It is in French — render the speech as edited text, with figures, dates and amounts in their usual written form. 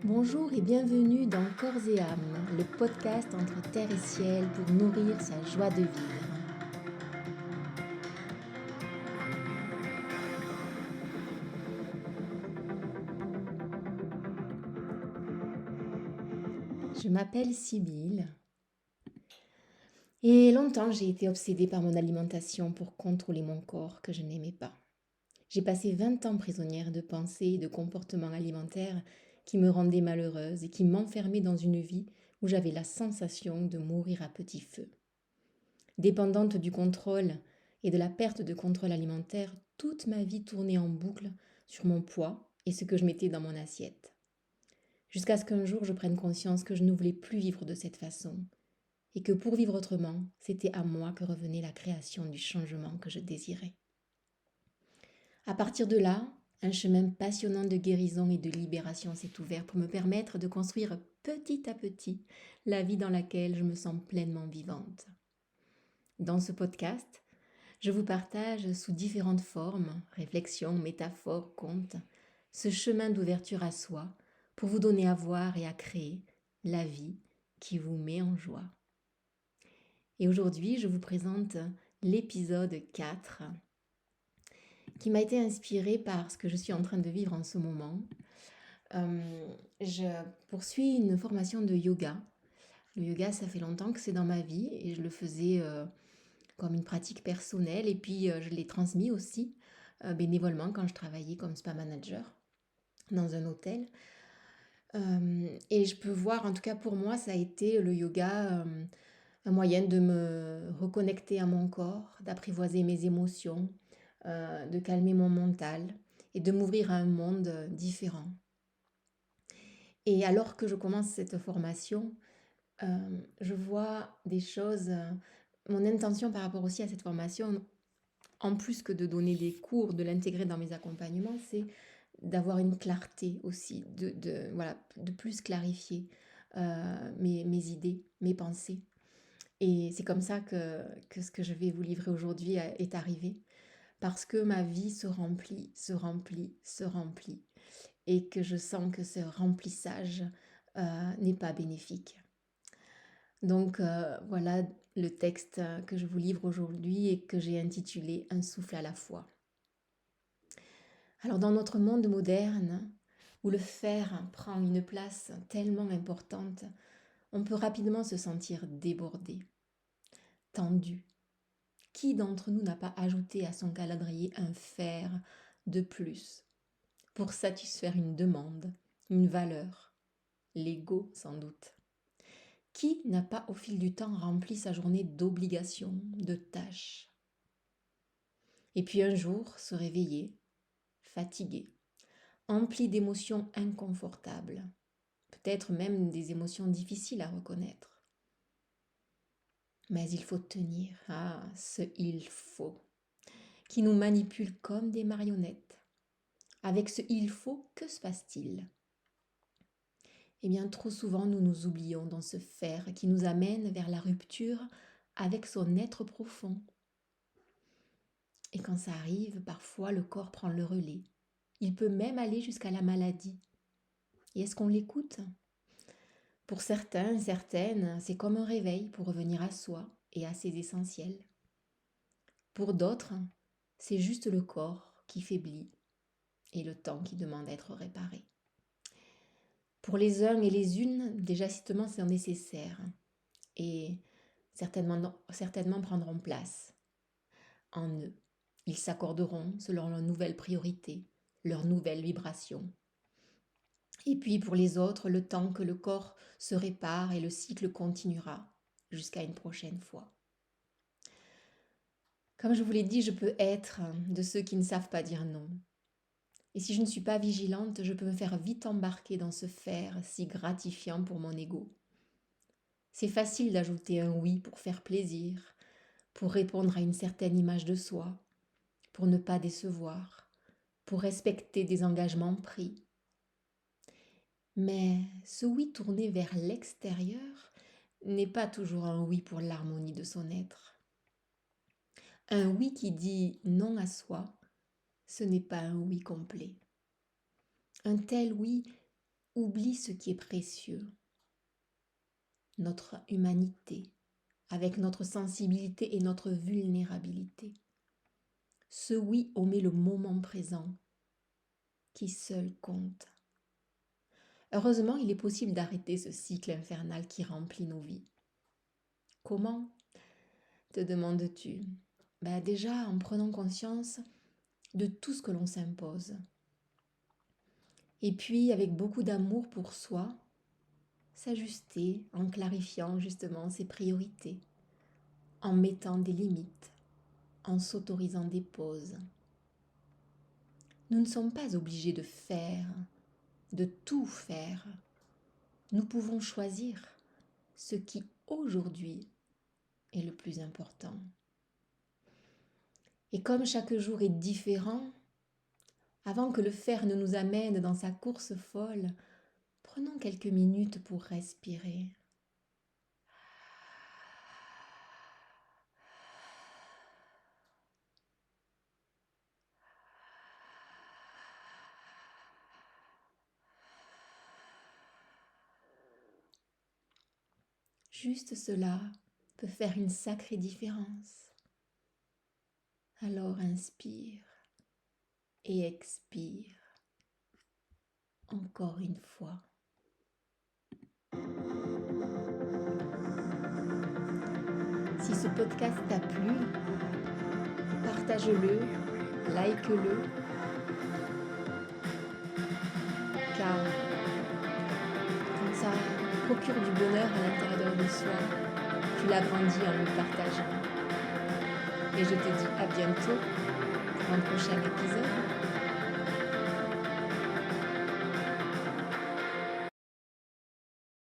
Bonjour et bienvenue dans Corps et âme, le podcast entre terre et ciel pour nourrir sa joie de vivre. Je m'appelle Sybille et longtemps j'ai été obsédée par mon alimentation pour contrôler mon corps que je n'aimais pas. J'ai passé 20 ans prisonnière de pensées et de comportements alimentaires qui me rendaient malheureuse et qui m'enfermaient dans une vie où j'avais la sensation de mourir à petit feu. Dépendante du contrôle et de la perte de contrôle alimentaire, toute ma vie tournait en boucle sur mon poids et ce que je mettais dans mon assiette. Jusqu'à ce qu'un jour je prenne conscience que je ne voulais plus vivre de cette façon et que pour vivre autrement, c'était à moi que revenait la création du changement que je désirais. À partir de là, un chemin passionnant de guérison et de libération s'est ouvert pour me permettre de construire petit à petit la vie dans laquelle je me sens pleinement vivante. Dans ce podcast, je vous partage sous différentes formes, réflexions, métaphores, contes, ce chemin d'ouverture à soi pour vous donner à voir et à créer la vie qui vous met en joie. Et aujourd'hui, je vous présente l'épisode 4 qui m'a été inspiré par ce que je suis en train de vivre en ce moment. Je poursuis une formation de yoga. Le yoga, ça fait longtemps que c'est dans ma vie et je le faisais comme une pratique personnelle et puis je l'ai transmis aussi bénévolement quand je travaillais comme spa manager dans un hôtel. Et je peux voir, en tout cas pour moi, ça a été le yoga un moyen de me reconnecter à mon corps, d'apprivoiser mes émotions, de calmer mon mental et de m'ouvrir à un monde différent. Et alors que je commence cette formation, je vois des choses. Mon intention par rapport aussi à cette formation, en plus que de donner des cours, de l'intégrer dans mes accompagnements, c'est d'avoir une clarté aussi, de plus clarifier mes idées, mes pensées. Et c'est comme ça que ce que je vais vous livrer aujourd'hui est arrivé. Parce que ma vie se remplit, se remplit, se remplit. Et que je sens que ce remplissage n'est pas bénéfique. Donc voilà le texte que je vous livre aujourd'hui et que j'ai intitulé Un souffle à la fois. Alors dans notre monde moderne, où le faire prend une place tellement importante, on peut rapidement se sentir débordé, tendu. Qui d'entre nous n'a pas ajouté à son calendrier un faire de plus pour satisfaire une demande, une valeur, l'ego sans doute? Qui n'a pas au fil du temps rempli sa journée d'obligations, de tâches? Et puis un jour se réveiller, fatigué, empli d'émotions inconfortables, peut-être même des émotions difficiles à reconnaître. Mais il faut tenir, ce il faut, qui nous manipule comme des marionnettes. Avec ce il faut, que se passe-t-il? Eh bien, trop souvent, nous nous oublions dans ce faire qui nous amène vers la rupture avec son être profond. Et quand ça arrive, parfois le corps prend le relais. Il peut même aller jusqu'à la maladie. Et est-ce qu'on l'écoute? Pour certains, certaines, c'est comme un réveil pour revenir à soi et à ses essentiels. Pour d'autres, c'est juste le corps qui faiblit et le temps qui demande à être réparé. Pour les uns et les unes, des ajustements sont nécessaires et certainement prendront place en eux. Ils s'accorderont selon leurs nouvelles priorités, leurs nouvelles vibrations. Et puis pour les autres, le temps que le corps se répare et le cycle continuera jusqu'à une prochaine fois. Comme je vous l'ai dit, je peux être de ceux qui ne savent pas dire non. Et si je ne suis pas vigilante, je peux me faire vite embarquer dans ce faire si gratifiant pour mon ego. C'est facile d'ajouter un oui pour faire plaisir, pour répondre à une certaine image de soi, pour ne pas décevoir, pour respecter des engagements pris. Mais ce oui tourné vers l'extérieur n'est pas toujours un oui pour l'harmonie de son être. Un oui qui dit non à soi, ce n'est pas un oui complet. Un tel oui oublie ce qui est précieux, notre humanité, avec notre sensibilité et notre vulnérabilité. Ce oui omet le moment présent, qui seul compte. Heureusement, il est possible d'arrêter ce cycle infernal qui remplit nos vies. Comment, te demandes-tu? Déjà en prenant conscience de tout ce que l'on s'impose. Et puis, avec beaucoup d'amour pour soi, s'ajuster en clarifiant justement ses priorités, en mettant des limites, en s'autorisant des pauses. Nous ne sommes pas obligés de faire, de tout faire. Nous pouvons choisir ce qui aujourd'hui est le plus important. Et comme chaque jour est différent, avant que le faire ne nous amène dans sa course folle, prenons quelques minutes pour respirer. Juste cela peut faire une sacrée différence. Alors inspire et expire encore une fois. Si ce podcast t'a plu, partage-le, like-le, car quand ça procure du bonheur à l'intérieur de soi, tu l'agrandis en le partageant. Et je te dis à bientôt pour un prochain épisode.